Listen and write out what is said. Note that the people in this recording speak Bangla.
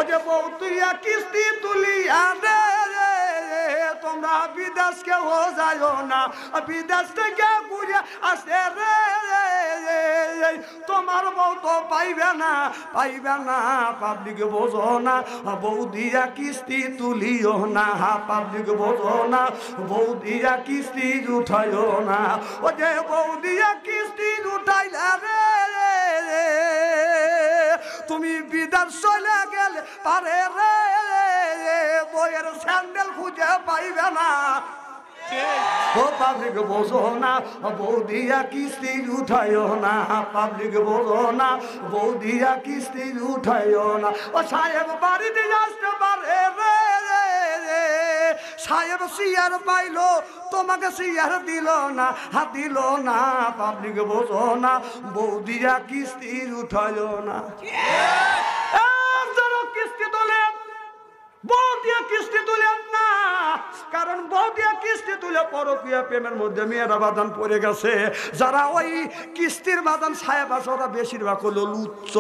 যে বউ তুইয়া কিস্তি তুলিয়া রে তোমরা বিদেশ কেউ যাইও না, বিদেশ থেকে ঘুরে আসে রে তোমার বউ তো পাইবে না পাবলিক বোঝো না, বউ দিয়া কিস্তি তুলিও না, পাবলিক বোঝো না, বউ দিয়া কিস্তি উঠাইও না। ও যে বউ দিয়া কিস্তি উঠাইলে রে তুমি বিদেশ চলে গেলে পারে রে বইয়ের স্যান্ডেল খুঁজে পাইবে না। ও পাবলিক বোঝো না, বউ দিয়া কিস্তি উঠাইও না, পাবলিক বোঝো না, বউ দিয়া কিস্তি উঠাইও না। ও সাহেব বাড়িতে আসতে পারে রে সাহেব সিয়ার পাইলো তোমাকে সিয়ার দিল না, দিল না, পাবলিক বোঝো না, বউ দিয়া কিস্তি উঠাইও না। কিস্তি তোলেন, বউ দিয়া কিস্তি তুলেন না, কারণ বউ দিয়া কিস্তি তুলে পরকীয়া প্রেমের মধ্যে মেয়েরা বাদান পড়ে গেছে। যারা ওই কিস্তির বাদান সাহেব আছে ওরা বেশিরভাগ হলো লুচ্চ।